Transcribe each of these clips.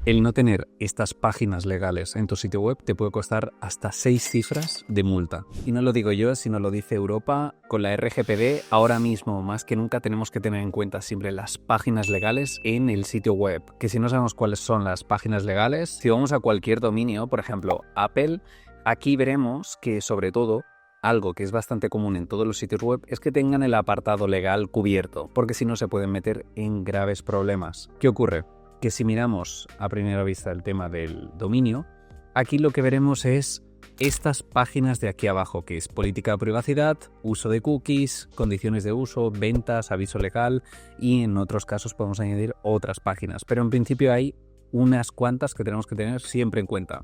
El no tener estas páginas legales en tu sitio web te puede costar hasta 6 cifras de multa. Y no lo digo yo, sino lo dice Europa. Con la RGPD, ahora mismo más que nunca tenemos que tener en cuenta siempre las páginas legales en el sitio web. Que si no sabemos cuáles son las páginas legales, si vamos a cualquier dominio, por ejemplo Apple, aquí veremos que sobre todo algo que es bastante común en todos los sitios web es que tengan el apartado legal cubierto, porque si no se pueden meter en graves problemas. ¿Qué ocurre? Que si miramos a primera vista el tema del dominio, aquí lo que veremos es estas páginas de aquí abajo, que es política de privacidad, uso de cookies, condiciones de uso, ventas, aviso legal, y en otros casos podemos añadir otras páginas. Pero en principio hay unas cuantas que tenemos que tener siempre en cuenta.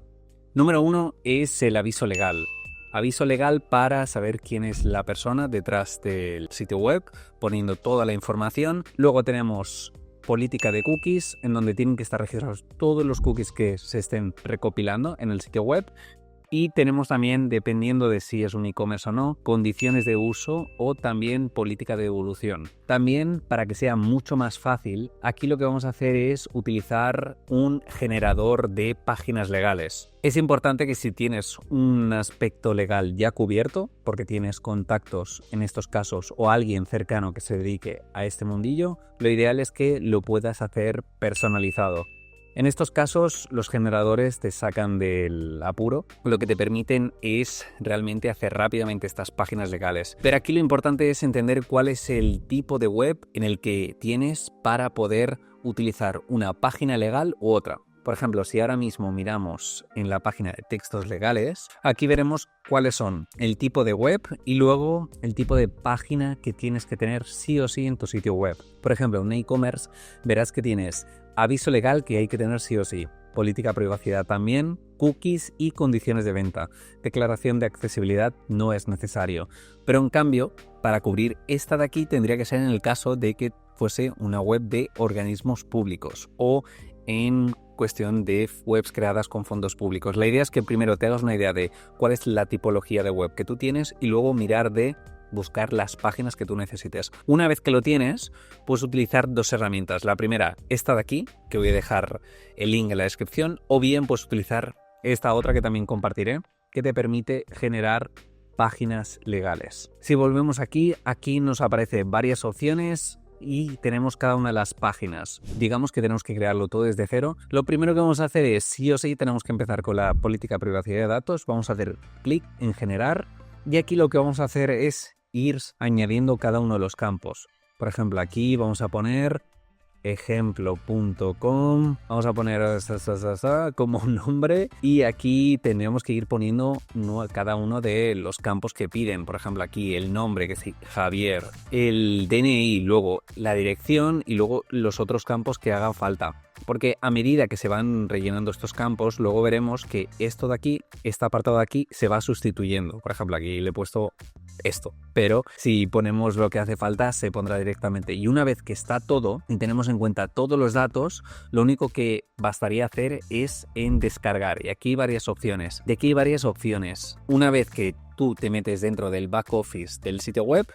Número 1 es el aviso legal. Aviso legal para saber quién es la persona detrás del sitio web, poniendo toda la información. Luego tenemos política de cookies, en donde tienen que estar registrados todos los cookies que se estén recopilando en el sitio web. Y tenemos también, dependiendo de si es un e-commerce o no, condiciones de uso o también política de devolución. También, para que sea mucho más fácil, aquí lo que vamos a hacer es utilizar un generador de páginas legales. Es importante que si tienes un aspecto legal ya cubierto, porque tienes contactos en estos casos o alguien cercano que se dedique a este mundillo, lo ideal es que lo puedas hacer personalizado. En estos casos, los generadores te sacan del apuro, lo que te permiten es realmente hacer rápidamente estas páginas legales. Pero aquí lo importante es entender cuál es el tipo de web en el que tienes para poder utilizar una página legal u otra. Por ejemplo, si ahora mismo miramos en la página de textos legales, aquí veremos cuáles son el tipo de web y luego el tipo de página que tienes que tener sí o sí en tu sitio web. Por ejemplo, en un e-commerce verás que tienes aviso legal que hay que tener sí o sí, política de privacidad también, cookies y condiciones de venta. Declaración de accesibilidad no es necesario. Pero en cambio, para cubrir esta de aquí tendría que ser en el caso de que fuese una web de organismos públicos o en cuestión de webs creadas con fondos públicos. La idea es que primero te hagas una idea de cuál es la tipología de web que tú tienes y luego mirar de buscar las páginas que tú necesites. Una vez que lo tienes, puedes utilizar dos herramientas. La primera, esta de aquí, que voy a dejar el link en la descripción, o bien puedes utilizar esta otra que también compartiré, que te permite generar páginas legales. Si volvemos aquí nos aparecen varias opciones y tenemos cada una de las páginas. Digamos que tenemos que crearlo todo desde cero. Lo primero que vamos a hacer es, sí o sí, tenemos que empezar con la política de privacidad de datos. Vamos a hacer clic en generar y aquí lo que vamos a hacer es ir añadiendo cada uno de los campos. Por ejemplo, aquí vamos a poner ejemplo.com, vamos a poner como un nombre y aquí tendremos que ir poniendo cada uno de los campos que piden. Por ejemplo, aquí el nombre, que es Javier, el DNI, luego la dirección y luego los otros campos que hagan falta. Porque a medida que se van rellenando estos campos, luego veremos que esto de aquí, este apartado de aquí, se va sustituyendo. Por ejemplo, aquí le he puesto esto, pero si ponemos lo que hace falta, se pondrá directamente. Y una vez que está todo y tenemos en cuenta todos los datos, lo único que bastaría hacer es en descargar. Y aquí hay varias opciones. De aquí hay varias opciones. Una vez que tú te metes dentro del back office del sitio web,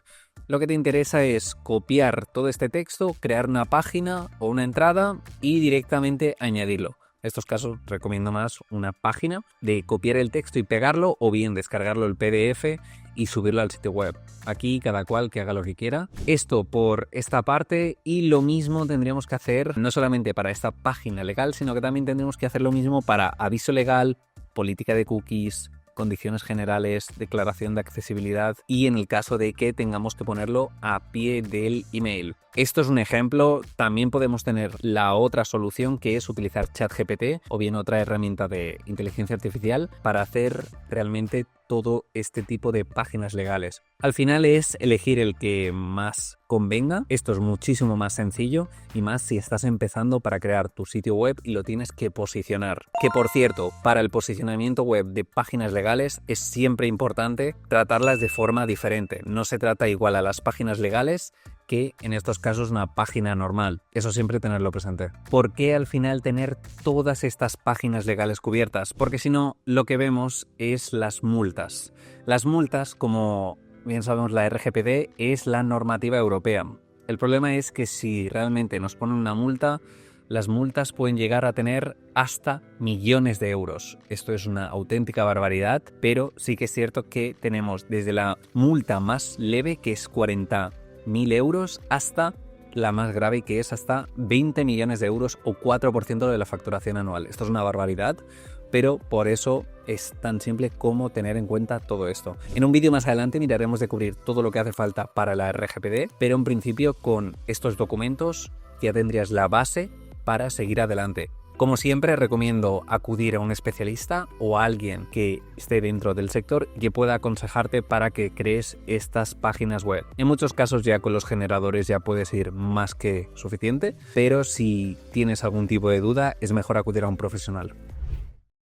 lo que te interesa es copiar todo este texto, crear una página o una entrada y directamente añadirlo. En estos casos recomiendo más una página de copiar el texto y pegarlo o bien descargarlo el PDF y subirlo al sitio web. Aquí cada cual que haga lo que quiera. Esto por esta parte y lo mismo tendríamos que hacer no solamente para esta página legal, sino que también tendríamos que hacer lo mismo para aviso legal, política de cookies, condiciones generales, declaración de accesibilidad y en el caso de que tengamos que ponerlo a pie del email. Esto es un ejemplo. También podemos tener la otra solución, que es utilizar ChatGPT o bien otra herramienta de inteligencia artificial para hacer realmente todo este tipo de páginas legales. Al final es elegir el que más convenga. Esto es muchísimo más sencillo y más si estás empezando para crear tu sitio web y lo tienes que posicionar. Que por cierto, para el posicionamiento web de páginas legales es siempre importante tratarlas de forma diferente. No se trata igual a las páginas legales que en estos casos una página normal. Eso siempre tenerlo presente. ¿Por qué al final tener todas estas páginas legales cubiertas? Porque si no, lo que vemos es las multas. Las multas, como bien sabemos, la RGPD es la normativa europea. El problema es que si realmente nos ponen una multa, las multas pueden llegar a tener hasta millones de euros. Esto es una auténtica barbaridad, pero sí que es cierto que tenemos desde la multa más leve, que es 40.000 euros, hasta la más grave, que es hasta 20 millones de euros o 4% de la facturación anual. Esto es una barbaridad, pero por eso es tan simple como tener en cuenta todo esto. En un vídeo más adelante miraremos de cubrir todo lo que hace falta para la RGPD, pero en principio con estos documentos ya tendrías la base para seguir adelante. Como siempre, recomiendo acudir a un especialista o a alguien que esté dentro del sector y que pueda aconsejarte para que crees estas páginas web. En muchos casos ya con los generadores ya puedes ir más que suficiente, pero si tienes algún tipo de duda es mejor acudir a un profesional.